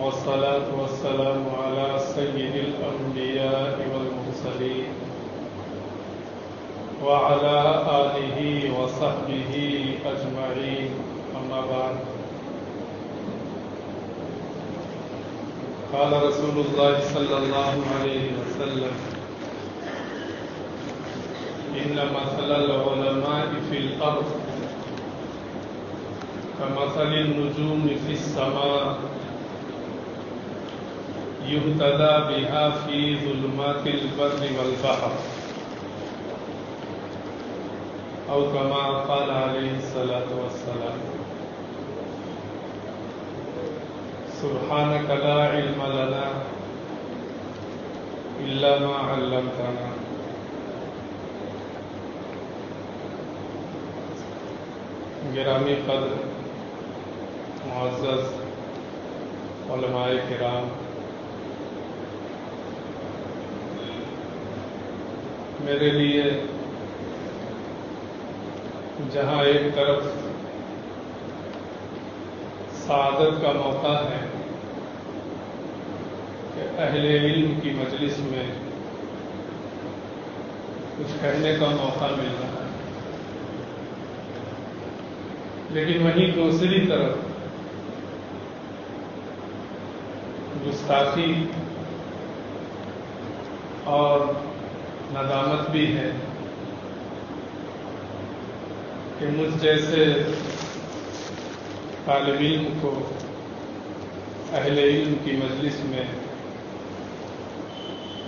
والصلاة والسلام على سيد الأنبياء والمرسلين وعلى آله وصحبه أجمعين أما بعد قال رسول الله صلى الله عليه وسلم إن مثل العلماء في الأرض كمثل النجوم في السماء يهتدى بها في ظلمات البر والبحر أو كما قال عليه الصلاة والسلام سبحانك لا علم لنا إلا ما علمتنا گرامی قدر معزز علماء کرام، میرے لیے جہاں ایک طرف سعادت کا موقع ہے کہ اہل علم کی مجلس میں کچھ کہنے کا موقع مل رہا ہے، لیکن وہیں دوسری طرف گستاخی اور ندامت بھی ہے کہ مجھ جیسے طالب علم کو اہل علم کی مجلس میں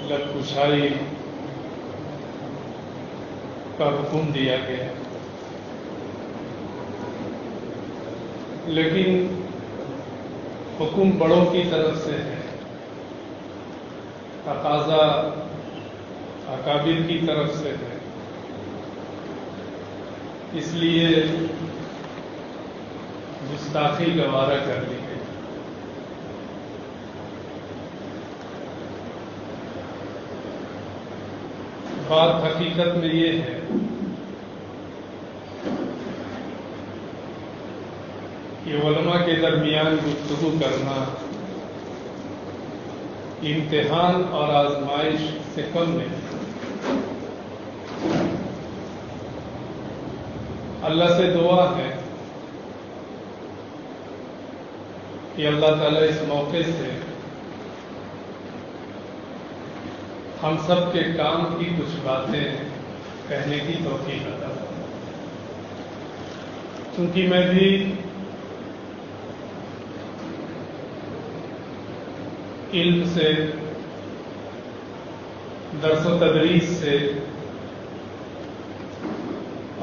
لب کشائی کا حکم دیا گیا، لیکن حکم بڑوں کی طرف سے ہے، تقاضا اکابر کی طرف سے ہے، اس لیے گستاخی گوارا کر لی گئی۔ بات حقیقت میں یہ ہے کہ علماء کے درمیان گفتگو کرنا امتحان اور آزمائش سے کم نہیں۔ اللہ سے دعا ہے کہ اللہ تعالیٰ اس موقع سے ہم سب کے کام کی کچھ باتیں کہنے کی توفیق عطا فرمائے، کیونکہ میں بھی علم سے، درس و تدریس سے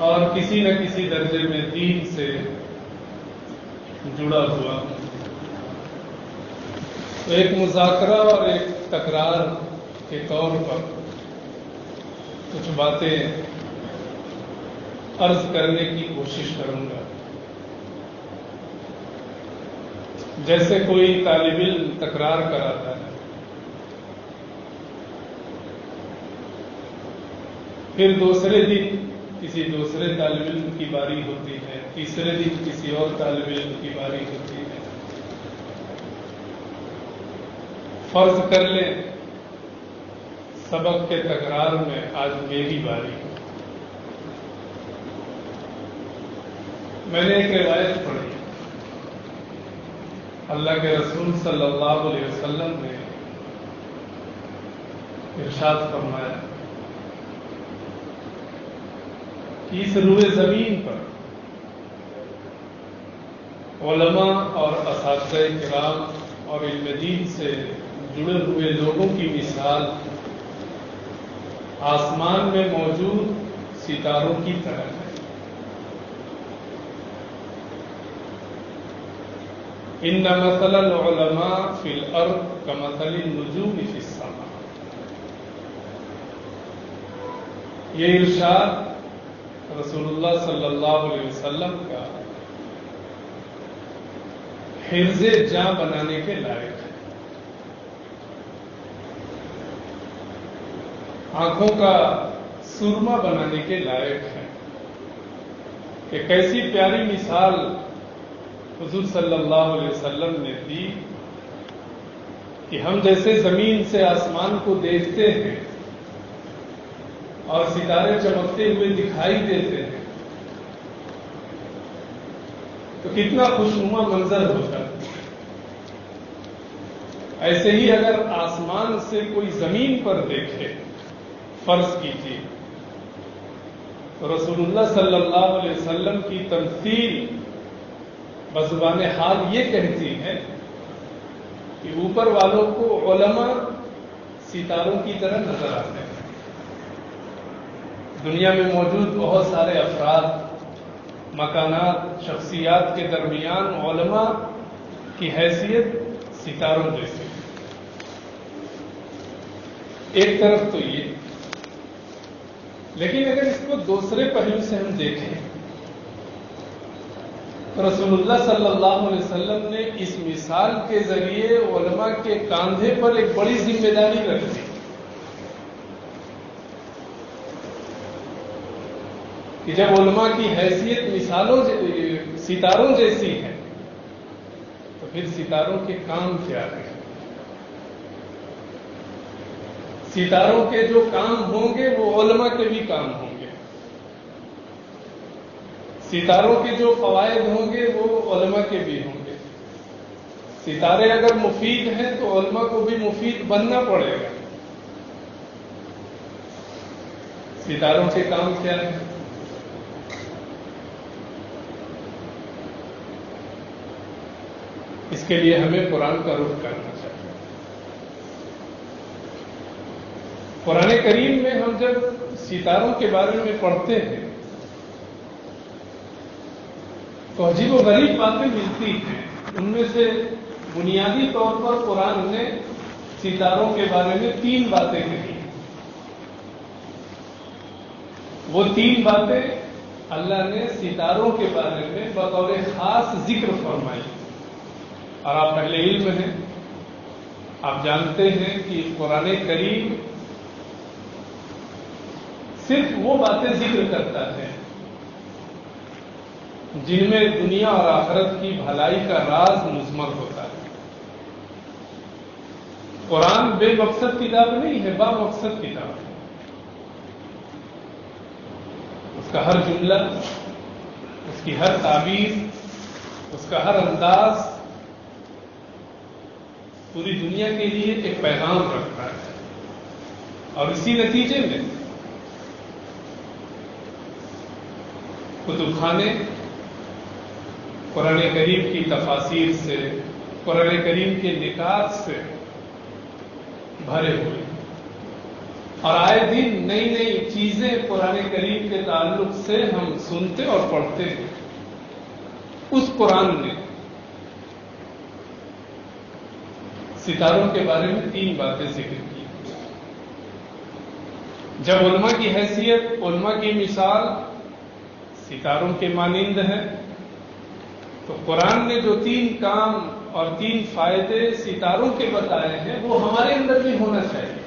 اور کسی نہ کسی درجے میں دین سے جڑا ہوا ہوں، تو ایک مذاکرہ اور ایک تکرار کے طور پر کچھ باتیں عرض کرنے کی کوشش کروں گا۔ جیسے کوئی طالب علم تکرار کراتا ہے، پھر دوسرے دن کسی دوسرے طالب علم کی باری ہوتی ہے، تیسرے دن کسی اور طالب علم کی باری ہوتی ہے۔ فرض کر لیں سبق کے تکرار میں آج میری باری ہے۔ میں نے ایک روایت پڑھی، اللہ کے رسول صلی اللہ علیہ وسلم نے ارشاد فرمایا کہ اس روئے زمین پر علماء اور اساتذہ کرام اور علم دین سے جڑے ہوئے لوگوں کی مثال آسمان میں موجود ستاروں کی طرح ہے۔ ان مثل العلماء فی الارض کمثل النجوم فی السماء۔ یہ ارشاد رسول اللہ صلی اللہ علیہ وسلم کا حرز جاں بنانے کے لائق ہے۔ آنکھوں کا سرما بنانے کے لائق ہے کہ کیسی پیاری مثال حضور صلی اللہ علیہ وسلم نے دی کہ ہم جیسے زمین سے آسمان کو دیکھتے ہیں اور ستارے چمکتے ہوئے دکھائی دیتے ہیں تو کتنا خوشنما منظر ہوتا ہے. ایسے ہی اگر آسمان سے کوئی زمین پر دیکھے، فرض کیجیے، تو رسول اللہ صلی اللہ علیہ وسلم کی تمثیل بزبان حال یہ کہتی ہے کہ اوپر والوں کو علماء ستاروں کی طرح نظر آتے ہیں. دنیا میں موجود بہت سارے افراد، مکانات، شخصیات کے درمیان علماء کی حیثیت ستاروں جیسے. ایک طرف تو یہ، لیکن اگر اس کو دوسرے پہلو سے ہم دیکھیں تو رسول اللہ صلی اللہ علیہ وسلم نے اس مثال کے ذریعے علماء کے کاندھے پر ایک بڑی ذمہ داری رکھ دی کہ جب علماء کی حیثیت ستاروں جیسی ہے تو پھر ستاروں کے کام کیا ہیں؟ ستاروں کے جو کام ہوں گے وہ علماء کے بھی کام ہوں گے. ستاروں کے جو فوائد ہوں گے وہ علماء کے بھی ہوں گے. ستارے اگر مفید ہیں تو علماء کو بھی مفید بننا پڑے گا. ستاروں کے کام کیا ہے؟ اس کے لیے ہمیں قرآن کا رخ کرنا چاہیے. قرآن کریم میں ہم جب ستاروں کے بارے میں پڑھتے ہیں تو عجیب و غریب باتیں ملتی ہیں. ان میں سے بنیادی طور پر قرآن نے ستاروں کے بارے میں 3 باتیں کہی. وہ 3 باتیں اللہ نے ستاروں کے بارے میں بطور خاص ذکر فرمائی. اور آپ اہل علم ہیں، آپ جانتے ہیں کہ قرآن کریم صرف وہ باتیں ذکر کرتا ہے جن میں دنیا اور آخرت کی بھلائی کا راز مضمر ہوتا ہے. قرآن بے مقصد کتاب نہیں ہے، با مقصد کتاب ہے. اس کا ہر جملہ، اس کی ہر تعبیر، اس کا ہر انداز پوری دنیا کے لیے ایک پیغام رکھتا ہے. اور اسی نتیجے میں کتب خانے قرآن کریم کی تفاسیر سے، قرآن کریم کے نکات سے بھرے ہوئے، اور آئے دن نئی نئی چیزیں قرآن کریم کے تعلق سے ہم سنتے اور پڑھتے ہیں. اس قرآن نے ستاروں کے بارے میں 3 باتیں ذکر کی. جب علماء کی حیثیت، علماء کی مثال ستاروں کے مانند ہے تو قرآن نے جو 3 کام اور 3 فائدے ستاروں کے بتائے ہیں وہ ہمارے اندر بھی ہونا چاہیے،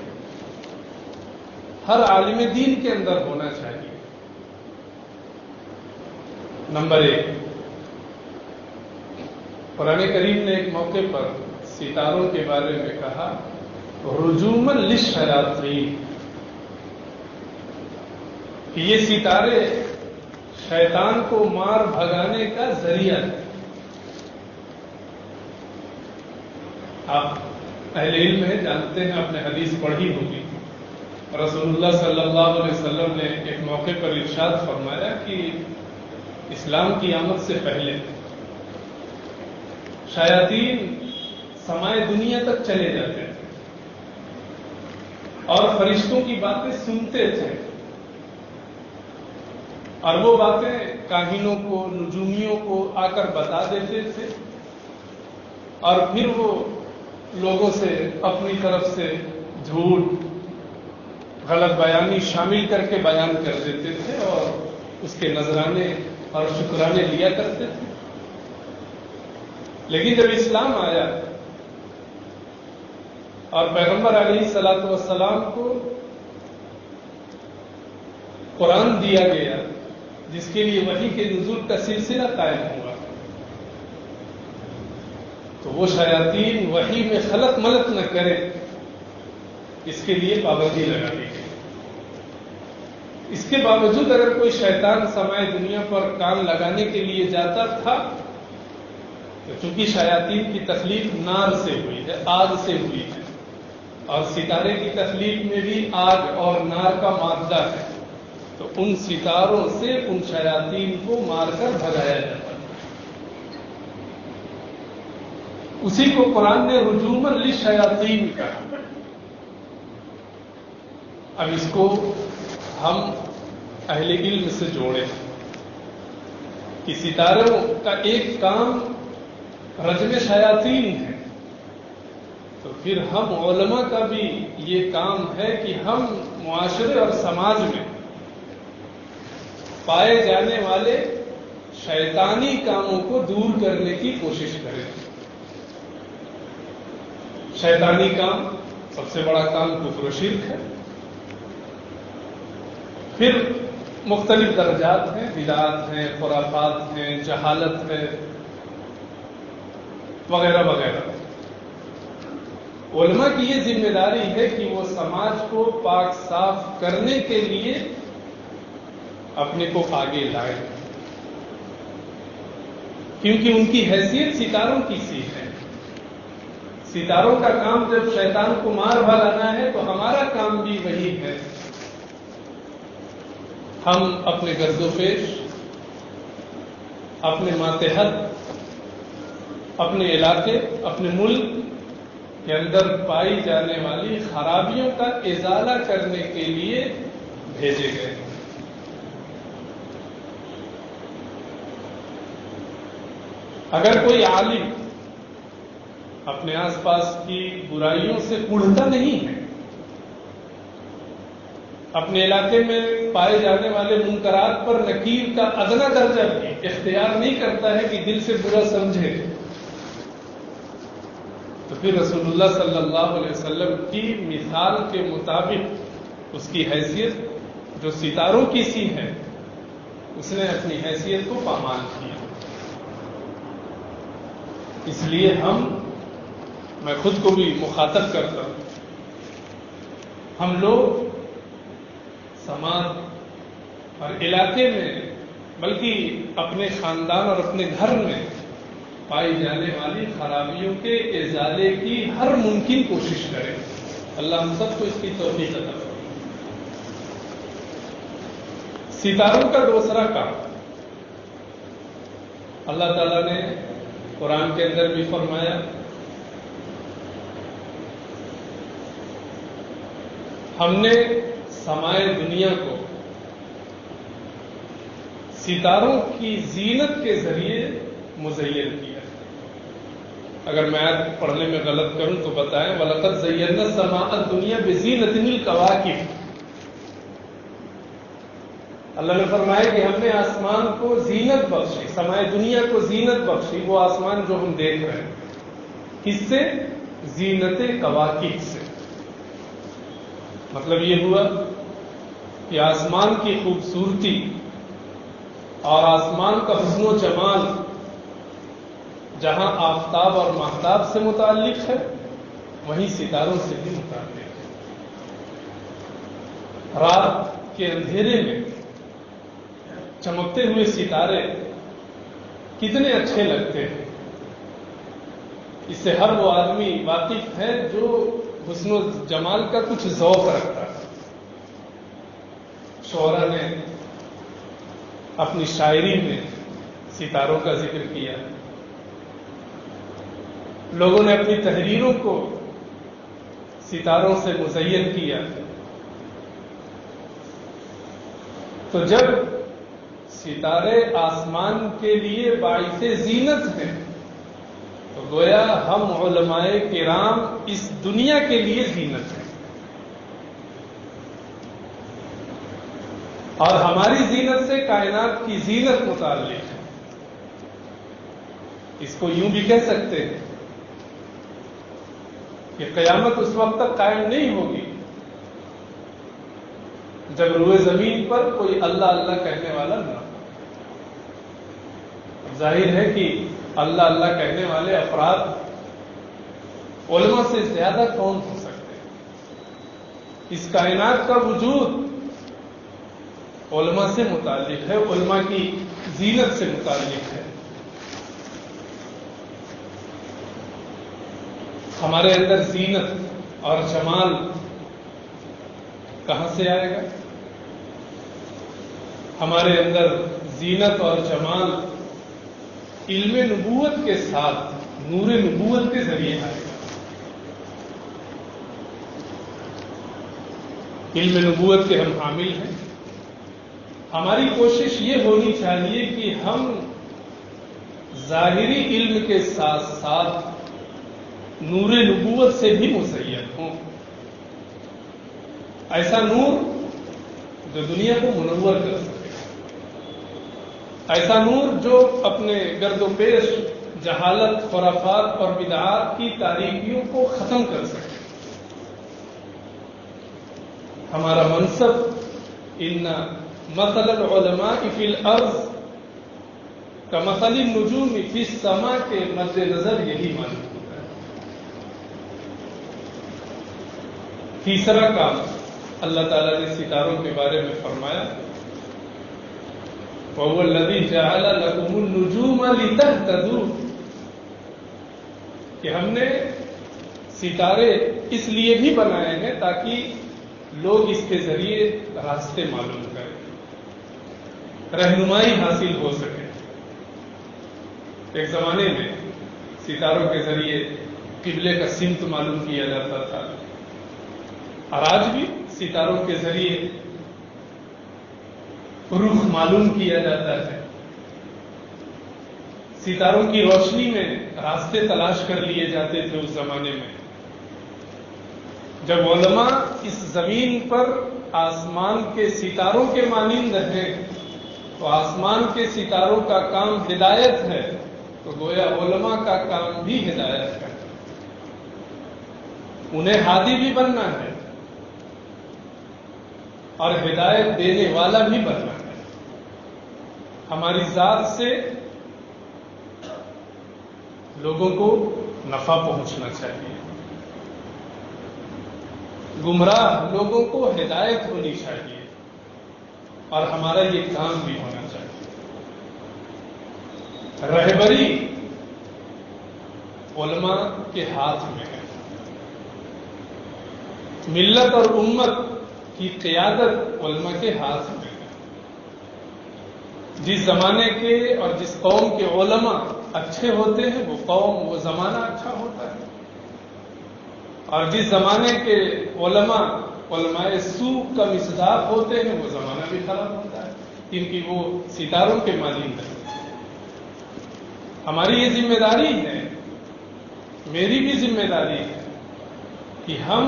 ہر عالم دین کے اندر ہونا چاہیے. نمبر 1، قرآن کریم نے ایک موقع پر ستاروں کے بارے میں کہا رجوما للشیاطین، کہ یہ ستارے شیطان کو مار بھگانے کا ذریعہ ہے. آپ اہل علم ہیں، جانتے ہیں، آپ نے حدیث پڑھی ہوگی. رسول اللہ صلی اللہ علیہ وسلم نے ایک موقع پر ارشاد فرمایا کہ اسلام کی آمد سے پہلے شیاطین سمائے دنیا تک چلے جاتے تھے اور فرشتوں کی باتیں سنتے تھے، اور وہ باتیں کاہنوں کو، نجومیوں کو آ کر بتا دیتے تھے، اور پھر وہ لوگوں سے اپنی طرف سے جھوٹ، غلط بیانی شامل کر کے بیان کر دیتے تھے اور اس کے نذرانے اور شکرانے لیا کرتے تھے. لیکن جب اسلام آیا اور پیغمبر علیہ الصلوۃ والسلام کو قرآن دیا گیا جس کے لیے وحی کے نزول کا سلسلہ قائم ہوا، تو وہ شیاطین وحی میں خلط ملط نہ کرے، اس کے لیے پابندی لگا دی گئی۔ اس کے باوجود اگر کوئی شیطان سمائے دنیا پر کان لگانے کے لیے جاتا تھا تو چونکہ شیاطین کی تخلیق نار سے ہوئی ہے، آگ سے ہوئی ہے، اور ستارے کی تخلیق میں بھی آگ اور نار کا مادہ ہے، تو ان ستاروں سے ان شیاطین کو مار کر بھگایا جاتا ہے۔ اسی کو قرآن نے رجوماً للشیاطین کہا۔ اب اس کو ہم اہل علم سے جوڑیں کہ ستاروں کا ایک کام رجم شیاطین ہے، تو پھر ہم علماء کا بھی یہ کام ہے کہ ہم معاشرے اور سماج میں پائے جانے والے شیطانی کاموں کو دور کرنے کی کوشش کریں۔ شیطانی کام سب سے بڑا کام کفر و شرک ہے، پھر مختلف درجات ہیں، بدعات ہیں، خرافات ہیں، جہالت ہے، وغیرہ وغیرہ۔ علماء کی یہ ذمہ داری ہے کہ وہ سماج کو پاک صاف کرنے کے لیے اپنے کو آگے لائیں، کیونکہ ان کی حیثیت ستاروں کی سی ہے۔ ستاروں کا کام جب شیطان کو مار بھگانا ہے تو ہمارا کام بھی وہی ہے۔ ہم اپنے گرد و پیش، اپنے ماتحت، اپنے علاقے، اپنے ملک کے اندر پائی جانے والی خرابیوں کا ازالہ کرنے کے لیے بھیجے گئے۔ اگر کوئی عالم اپنے آس پاس کی برائیوں سے اڑتا نہیں ہے، اپنے علاقے میں پائے جانے والے منکرات پر نکیر کا ادنا درجہ بھی اختیار نہیں کرتا ہے کہ دل سے برا سمجھے، تو پھر رسول اللہ صلی اللہ علیہ وسلم کی مثال کے مطابق اس کی حیثیت جو ستاروں کی سی ہے، اس نے اپنی حیثیت کو پامال کیا۔ اس لیے میں خود کو بھی مخاطب کرتا ہوں، ہم لوگ سماج اور علاقے میں بلکہ اپنے خاندان اور اپنے گھر میں پائی جانے والی خرابیوں کے ازالے کی ہر ممکن کوشش کریں۔ اللہ ہم سب کو اس کی توفیق عطا فرمائے۔ ستاروں کا دوسرا کام، اللہ تعالیٰ نے قرآن کے اندر بھی فرمایا، ہم نے سمائے دنیا کو ستاروں کی زینت کے ذریعے مزین کیا۔ اگر میں آیت پڑھنے میں غلط کروں تو بتائیں۔ وَلَقَدْ زَيَّنَّا السَّمَاءَ الدُّنْيَا بِزِينَةٍ الْكَوَاكِبِ۔ اللہ نے فرمایا کہ ہم نے آسمان کو زینت بخشی، سمائے دنیا کو زینت بخشی، وہ آسمان جو ہم دیکھ رہے ہیں، کس سے؟ زینت کواکب سے۔ مطلب یہ ہوا کہ آسمان کی خوبصورتی اور آسمان کا حسن و جمال جہاں آفتاب اور ماہتاب سے متعلق ہے، وہیں ستاروں سے بھی متعلق ہے۔ رات کے اندھیرے میں چمکتے ہوئے ستارے کتنے اچھے لگتے ہیں، اس سے ہر وہ آدمی واقف ہے جو حسن و جمال کا کچھ ذوق رکھتا ہے۔ شعراء نے اپنی شاعری میں ستاروں کا ذکر کیا، لوگوں نے اپنی تحریروں کو ستاروں سے مزین کیا۔ تو جب ستارے آسمان کے لیے باعث زینت ہیں تو گویا ہم علماء کرام اس دنیا کے لیے زینت ہیں، اور ہماری زینت سے کائنات کی زینت متعلق ہے۔ اس کو یوں بھی کہہ سکتے ہیں کہ قیامت اس وقت تک قائم نہیں ہوگی جب روئے زمین پر کوئی اللہ اللہ کہنے والا نہ ہو۔ ظاہر ہے کہ اللہ اللہ کہنے والے افراد علماء سے زیادہ کون ہو سکتے ہیں؟ اس کائنات کا وجود علماء سے متعلق ہے، علماء کی زینت سے متعلق ہے۔ ہمارے اندر زینت اور جمال کہاں سے آئے گا؟ ہمارے اندر زینت اور جمال علم نبوت کے ساتھ نور نبوت کے ذریعے آئے گا۔ علم نبوت کے ہم حامل ہیں، ہماری کوشش یہ ہونی چاہیے کہ ہم ظاہری علم کے ساتھ ساتھ نور نبوت سے بھی مزین ہوں، ایسا نور جو دنیا کو منور کر سکے، ایسا نور جو اپنے گرد و پیش جہالت، خرافات اور بدعات کی تاریکیوں کو ختم کر سکے۔ ہمارا منصب ان مثل العلماء فی الارض کمثل النجوم فی السماء کے مد نظر یہی معلوم ہوتا ہے۔ تیسرا کام اللہ تعالیٰ نے ستاروں کے بارے میں فرمایا، وَهُوَ الَّذِي جَعَلَ لَكُمُ النُّجُومَ لِتَهْتَدُوا، کہ ہم نے ستارے اس لیے بھی بنائے ہیں تاکہ لوگ اس کے ذریعے راستے معلوم کریں، رہنمائی حاصل ہو سکے۔ ایک زمانے میں ستاروں کے ذریعے قبلے کا سمت معلوم کیا جاتا تھا، اور آج بھی ستاروں کے ذریعے رخ معلوم کیا جاتا ہے۔ ستاروں کی روشنی میں راستے تلاش کر لیے جاتے تھے اس زمانے میں۔ جب علماء اس زمین پر آسمان کے ستاروں کے مانند ہیں تو آسمان کے ستاروں کا کام ہدایت ہے، تو گویا علماء کا کام بھی ہدایت ہے، انہیں ہادی بھی بننا ہے اور ہدایت دینے والا بھی بننا ہے۔ ہماری ذات سے لوگوں کو نفع پہنچنا چاہیے، گمراہ لوگوں کو ہدایت ہونی چاہیے، اور ہمارا یہ کام بھی ہونا چاہیے۔ رہبری علماء کے ہاتھ میں ہے، ملت اور امت کی قیادت علماء کے ہاتھ میں ہے۔ جس زمانے کے اور جس قوم کے علماء اچھے ہوتے ہیں وہ قوم، وہ زمانہ اچھا ہوتا ہے، اور جس زمانے کے علماء سوء کا مصداق ہوتے ہیں وہ زمانہ بھی خراب ہوتا ہے، کیونکہ وہ ستاروں کے مانند ہیں۔ ہماری یہ ذمہ داری ہے، میری بھی ذمہ داری ہے کہ ہم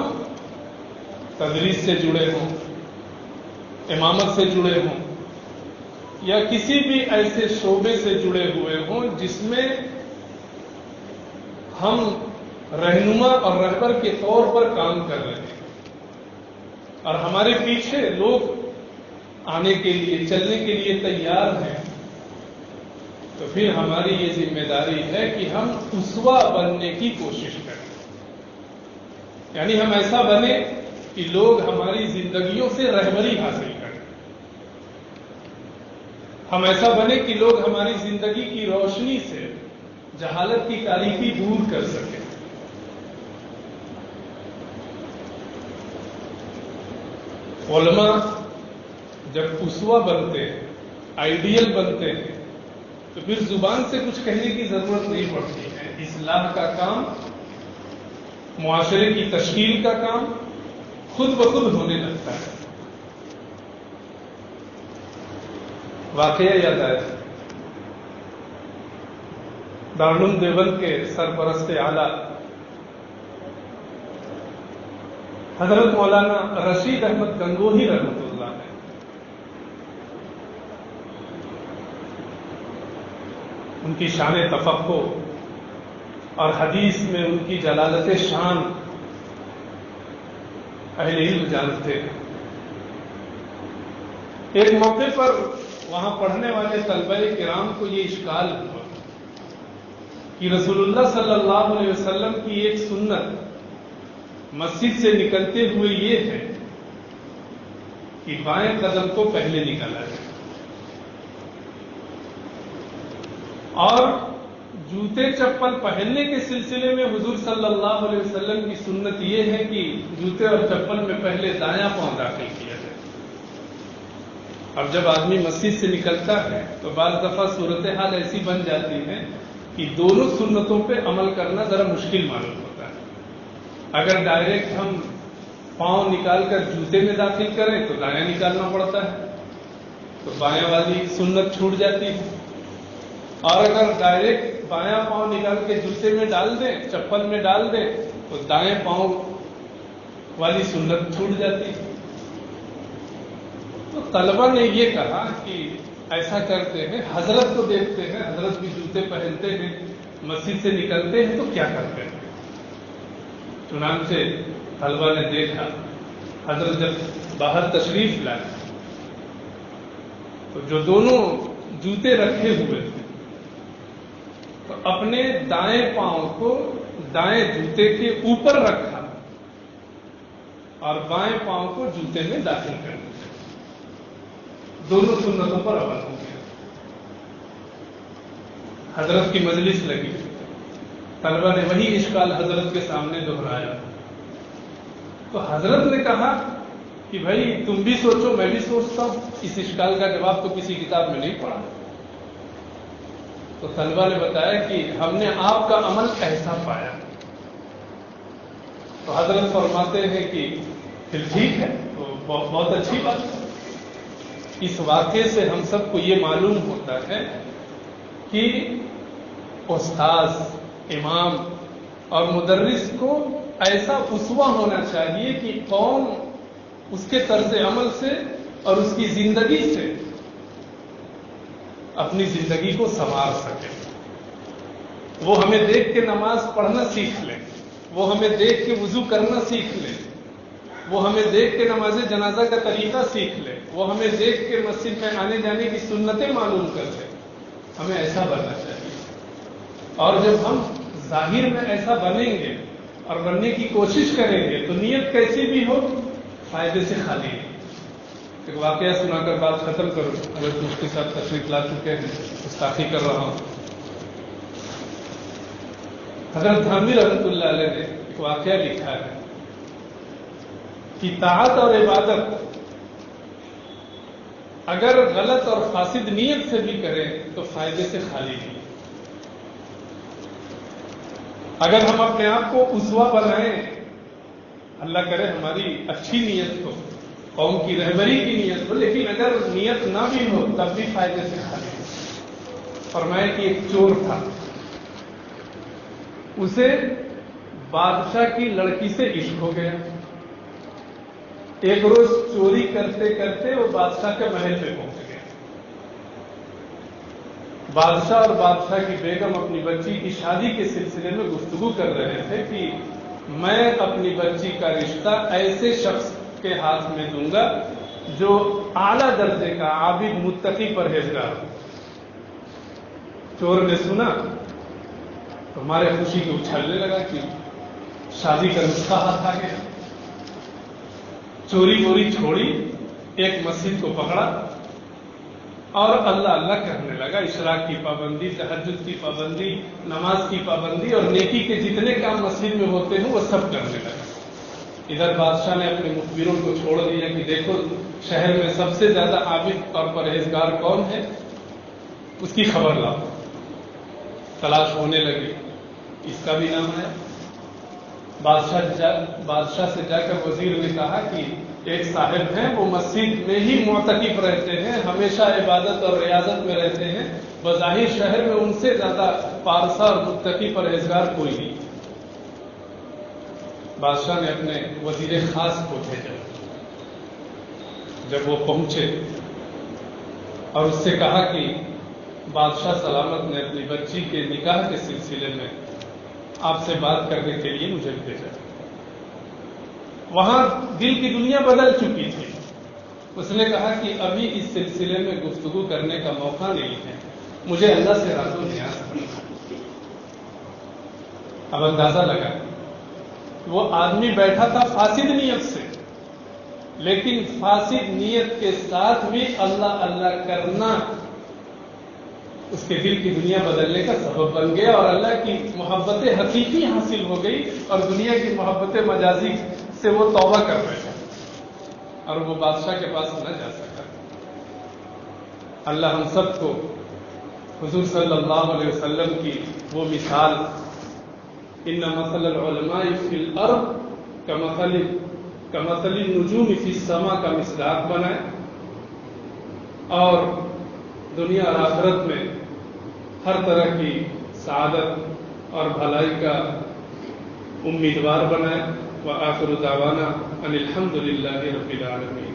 تدریس سے جڑے ہوں، امامت سے جڑے ہوں، یا کسی بھی ایسے شعبے سے جڑے ہوئے ہوں جس میں ہم رہنما اور رہبر کے طور پر کام کر رہے ہیں، اور ہمارے پیچھے لوگ آنے کے لیے، چلنے کے لیے تیار ہیں، تو پھر ہماری یہ ذمہ داری ہے کہ ہم اسوہ بننے کی کوشش کریں، یعنی ہم ایسا بنیں کہ لوگ ہماری زندگیوں سے رہبری حاصل کریں، ہم ایسا بنیں کہ لوگ ہماری زندگی کی روشنی سے جہالت کی تاریکی دور کر سکیں۔ علماء جب اسوہ بنتے ہیں، آئیڈیل بنتے ہیں، تو پھر زبان سے کچھ کہنے کی ضرورت نہیں پڑتی ہے، اصلاح کا کام، معاشرے کی تشکیل کا کام خود بخود ہونے لگتا ہے۔ واقعہ یاد آیا، دارالعلوم دیوبند کے سرپرست اعلیٰ حضرت مولانا رشید احمد گنگوہی رحمۃ اللہ نے ان کی شان تفقہ اور حدیث میں ان کی جلالت شان اہل علم جانتے ہیں۔ ایک موقع پر وہاں پڑھنے والے طلبہ کرام کو یہ اشکال ہوا کہ رسول اللہ صلی اللہ علیہ وسلم کی ایک سنت مسجد سے نکلتے ہوئے یہ ہے کہ بائیں قدم کو پہلے نکالا جائے، اور جوتے چپل پہننے کے سلسلے میں حضور صلی اللہ علیہ وسلم کی سنت یہ ہے کہ جوتے اور چپل میں پہلے دایاں پاؤں داخل کیا جائے۔ اب جب آدمی مسجد سے نکلتا ہے تو بعض دفعہ صورتحال ایسی بن جاتی ہے کہ دونوں سنتوں پہ عمل کرنا ذرا مشکل معلوم ہوتا ہے۔ اگر ڈائریکٹ ہم پاؤں نکال کر جوتے میں داخل کریں تو دایاں نکالنا پڑتا ہے، تو بایاں والی سنت چھوٹ جاتی ہے، اور اگر ڈائریکٹ بایاں پاؤں نکال کے جوتے میں ڈال دیں، چپل میں ڈال دیں، تو دائیں پاؤں والی سنت چھوٹ جاتی ہے۔ تو طلبہ نے یہ کہا کہ ایسا کرتے ہیں، حضرت کو دیکھتے ہیں، حضرت بھی جوتے پہنتے ہیں، مسجد سے نکلتے ہیں تو کیا کرتے ہیں۔ چنانچہ طلبہ نے دیکھا حضرت جب باہر تشریف لائے تو جو دونوں جوتے رکھے ہوئے تھے تو اپنے دائیں پاؤں کو دائیں جوتے کے اوپر رکھا اور بائیں پاؤں کو جوتے میں داخل کر دیا۔ دونوں سنتوں پر عمل ہو گیا۔ حضرت کی مجلس لگی، طلبہ نے وہی اشکال حضرت کے سامنے دہرایا، تو حضرت نے کہا کہ بھائی تم بھی سوچو میں بھی سوچتا ہوں، اس اشکال کا جواب تو کسی کتاب میں نہیں پڑھا۔ تو طلبہ نے بتایا کہ ہم نے آپ کا عمل ایسا پایا۔ تو حضرت فرماتے ہیں کہ پھر ٹھیک ہے، تو بہت اچھی بات ہے۔ اس واقعے سے ہم سب کو یہ معلوم ہوتا ہے کہ استاذ، امام اور مدرس کو ایسا اسوہ ہونا چاہیے کہ قوم اس کے طرز عمل سے اور اس کی زندگی سے اپنی زندگی کو سنوار سکے۔ وہ ہمیں دیکھ کے نماز پڑھنا سیکھ لیں، وہ ہمیں دیکھ کے وضو کرنا سیکھ لیں، وہ ہمیں دیکھ کے نماز جنازہ کا طریقہ سیکھ لیں، وہ ہمیں دیکھ کے مسجد میں آنے جانے کی سنتیں معلوم کر لیں۔ ہمیں ایسا بننا چاہیے، اور جب ہم ظاہر میں ایسا بنیں گے اور بننے کی کوشش کریں گے تو نیت کیسی بھی ہو فائدے سے خالی ہے۔ ایک واقعہ سنا کر بات ختم کروں، اگر اس کے ساتھ تشریف لا چکے ہیں، گستاخی کر رہا ہوں۔ حضرت تھانوی رحمۃ اللہ علیہ نے ایک واقعہ لکھا ہے کہ طاعت اور عبادت اگر غلط اور فاسد نیت سے بھی کریں تو فائدے سے خالی نہیں۔ اگر ہم اپنے آپ کو اسوہ بنائیں، اللہ کرے ہماری اچھی نیت ہو، قوم کی رہبری کی نیت ہو، لیکن اگر نیت نہ بھی ہو تب بھی فائدے سے خالی ہے۔ فرمایا کہ ایک چور تھا، اسے بادشاہ کی لڑکی سے عشق ہو گیا۔ ایک روز چوری کرتے کرتے وہ بادشاہ کے محل پہ پہنچ گیا۔ بادشاہ اور بادشاہ کی بیگم اپنی بچی کی شادی کے سلسلے میں گفتگو کر رہے تھے کہ میں اپنی بچی کا رشتہ ایسے شخص کے ہاتھ میں دوں گا جو اعلیٰ درجے کا عابد، متقی، پرہیزگار ہو۔ چور نے سنا تو ہمارے خوشی کو اچھالنے لگا کہ شادی کا نسخہ ہاتھ آ گیا۔ چوری ووری چھوڑی، ایک مسجد کو پکڑا اور اللہ اللہ کرنے لگا۔ اشراق کی پابندی، تہجد کی پابندی، نماز کی پابندی اور نیکی کے جتنے کام مسجد میں ہوتے ہیں وہ سب کرنے لگا۔ ادھر بادشاہ نے اپنے مخبروں کو چھوڑ دیا کہ دیکھو شہر میں سب سے زیادہ عابد اور پرہیزگار کون ہے، اس کی خبر لاؤ۔ تلاش ہونے لگی، اس کا بھی نام ہے۔ بادشاہ سے جا کر وزیر نے کہا کہ ایک صاحب ہیں، وہ مسجد میں ہی معتکف رہتے ہیں، ہمیشہ عبادت اور ریاضت میں رہتے ہیں، بظاہر شہر میں ان سے زیادہ پارسا اور متقی پرہیزگار کوئی نہیں۔ بادشاہ نے اپنے وزیر خاص کو بھیجا۔ جب وہ پہنچے اور اس سے کہا کہ بادشاہ سلامت نے اپنی بچی کے نکاح کے سلسلے میں آپ سے بات کرنے کے لیے مجھے بھیجا۔ وہاں دل کی دنیا بدل چکی تھی۔ اس نے کہا کہ ابھی اس سلسلے میں گفتگو کرنے کا موقع نہیں ہے، مجھے اللہ سے راز و نیاز کرنا۔ اب اندازہ لگا، وہ آدمی بیٹھا تھا فاسد نیت سے، لیکن فاسد نیت کے ساتھ بھی اللہ اللہ کرنا اس کے دل کی دنیا بدلنے کا سبب بن گیا، اور اللہ کی محبت حقیقی حاصل ہو گئی، اور دنیا کی محبت مجازی سے وہ توبہ کر بیٹھا اور وہ بادشاہ کے پاس نہ جا سکا۔ اللہ ہم سب کو حضور صلی اللہ علیہ وسلم کی وہ مثال ان مثل العلماء فی الارض کمثل النجوم فی السماء کا مصداق بنائے، اور دنیا اور آخرت میں ہر طرح کی سعادت اور بھلائی کا امیدوار بنائے۔ وآخر دعوانا ان الحمد للہ رب العالمین۔